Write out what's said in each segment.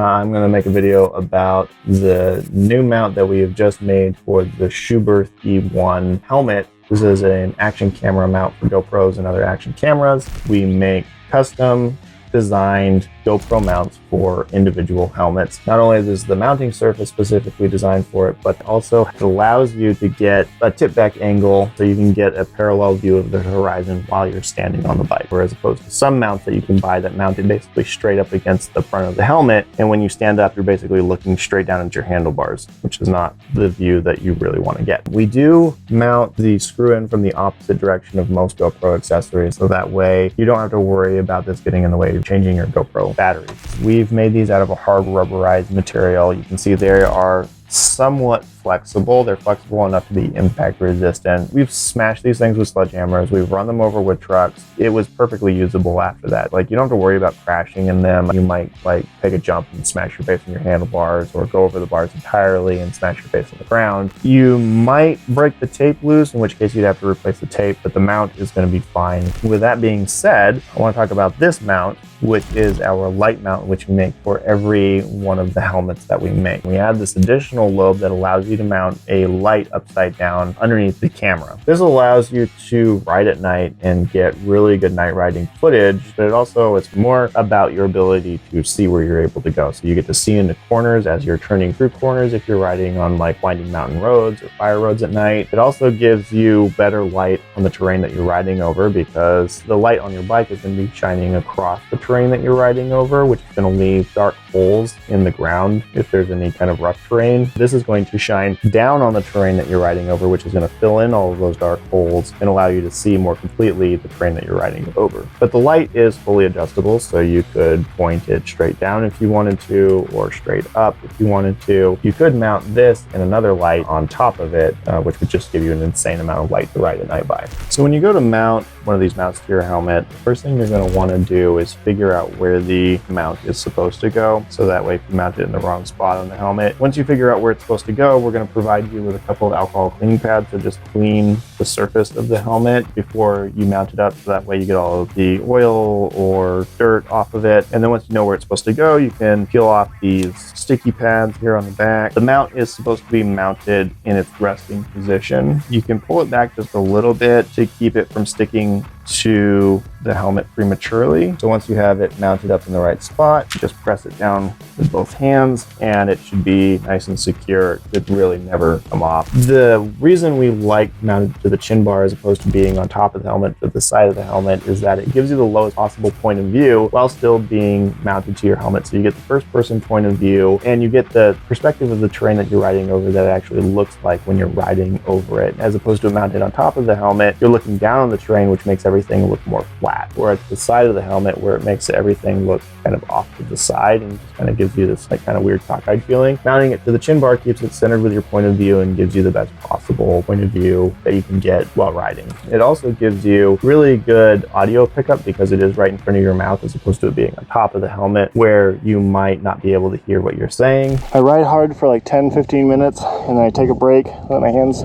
I'm going to make a video about the new mount that we have just made for the Schuberth E1 helmet. This is an action camera mount for GoPros and other action cameras. We make custom designed GoPro mounts for individual helmets. Not only is the mounting surface specifically designed for it, but also it allows you to get a tip back angle so you can get a parallel view of the horizon while you're standing on the bike. Whereas opposed to some mounts that you can buy that mount it basically straight up against the front of the helmet. And when you stand up, you're basically looking straight down at your handlebars, which is not the view that you really want to get. We do mount the screw in from the opposite direction of most GoPro accessories. So that way you don't have to worry about this getting in the way of changing your GoPro batteries. We've made these out of a hard rubberized material. You can see they are somewhat flexible. They're flexible enough to be impact resistant. We've smashed these things with sledgehammers. We've run them over with trucks. It was perfectly usable after that. Like, you don't have to worry about crashing in them. You might take a jump and smash your face on your handlebars, or go over the bars entirely and smash your face on the ground. You might break the tape loose, in which case you'd have to replace the tape, but the mount is going to be fine. With that being said, I want to talk about this mount, which is our light mount, which we make for every one of the helmets that we make. We add this additional lobe that allows you to mount a light upside down underneath the camera. This allows you to ride at night and get really good night riding footage, but it's more about your ability to see where you're able to go. So you get to see into corners as you're turning through corners if you're riding on winding mountain roads or fire roads at night. It also gives you better light on the terrain that you're riding over, because the light on your bike is going to be shining across the terrain that you're riding over, which is going to leave dark holes in the ground if there's any kind of rough terrain. This is going to shine down on the terrain that you're riding over, which is going to fill in all of those dark holes and allow you to see more completely the terrain that you're riding over. But the light is fully adjustable, so you could point it straight down if you wanted to, or straight up if you wanted to. You could mount this and another light on top of it, which would just give you an insane amount of light to ride at night by. So when you go to mount one of these mounts to your helmet, the first thing you're going to want to do is figure out where the mount is supposed to go, so that way if you mount it in the wrong spot on the helmet. Once you figure out where it's supposed to go, we're going to provide you with a couple of alcohol cleaning pads to just clean the surface of the helmet before you mount it up, so that way you get all of the oil or dirt off of it. And then once you know where it's supposed to go, you can peel off these sticky pads here on the back. The mount is supposed to be mounted in its resting position. You can pull it back just a little bit to keep it from sticking to the helmet prematurely. So once you have it mounted up in the right spot, just press it down with both hands and it should be nice and secure. It could really never come off. The reason we like mounted to the chin bar as opposed to being on top of the helmet to the side of the helmet is that it gives you the lowest possible point of view while still being mounted to your helmet. So you get the first person point of view and you get the perspective of the terrain that you're riding over that it actually looks like when you're riding over it. As opposed to mounted on top of the helmet, you're looking down on the terrain, which makes everything look more flat. Or at the side of the helmet, where it makes everything look kind of off to the side and just kind of gives you this kind of weird cockeyed feeling. Mounting it to the chin bar keeps it centered with your point of view and gives you the best possible point of view that you can get while riding. It also gives you really good audio pickup because it is right in front of your mouth as opposed to it being on top of the helmet where you might not be able to hear what you're saying. I ride hard for 10-15 minutes and then I take a break, let my hands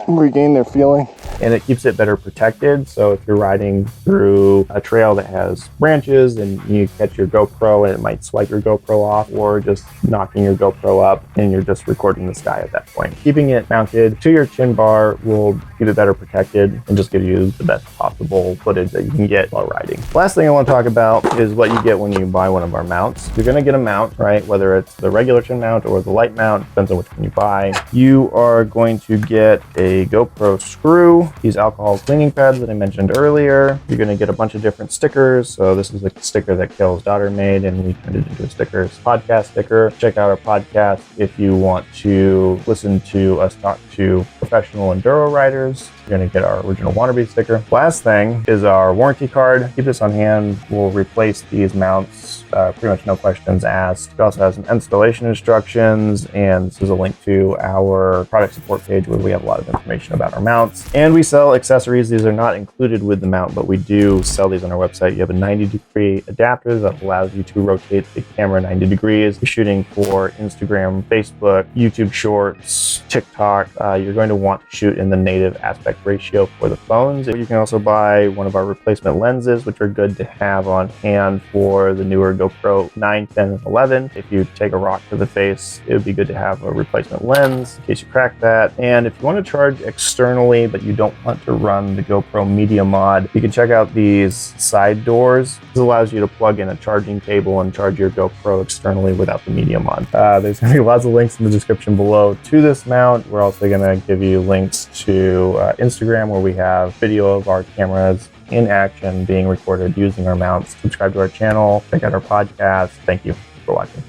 regain their feeling. And it keeps it better protected. So if you're riding through a trail that has branches and you catch your GoPro and it might swipe your GoPro off, or just knocking your GoPro up and you're just recording the sky at that point. Keeping it mounted to your chin bar will keep it better protected and just give you the best possible footage that you can get while riding. Last thing I want to talk about is what you get when you buy one of our mounts. You're going to get a mount, right? Whether it's the regular chin mount or the light mount, depends on which one you buy. You are going to get a GoPro screw, these alcohol cleaning pads that I mentioned earlier. You're going to get a bunch of different stickers. So this is the sticker that Kale's daughter made and we turned it into a sticker. It's a podcast sticker. Check out our podcast if you want to listen to us talk to professional enduro riders. You're going to get our original Wannabe sticker. Last thing is our warranty card. Keep this on hand. We'll replace these mounts, pretty much no questions asked. It also has some installation instructions, and this is a link to our product support page where we have a lot of information information about our mounts. And we sell accessories. These are not included with the mount, but we do sell these on our website. You have a 90-degree adapter that allows you to rotate the camera 90 degrees. You're shooting for Instagram, Facebook, YouTube Shorts, TikTok. You're going to want to shoot in the native aspect ratio for the phones. You can also buy one of our replacement lenses, which are good to have on hand for the newer GoPro 9, 10, and 11. If you take a rock to the face, it would be good to have a replacement lens in case you crack that. And if you want to charge externally, but you don't want to run the GoPro Media Mod, you can check out these side doors. This allows you to plug in a charging cable and charge your GoPro externally without the Media Mod. There's going to be lots of links in the description below to this mount. We're also going to give you links to Instagram, where we have video of our cameras in action being recorded using our mounts. Subscribe to our channel, check out our podcast. Thank you for watching.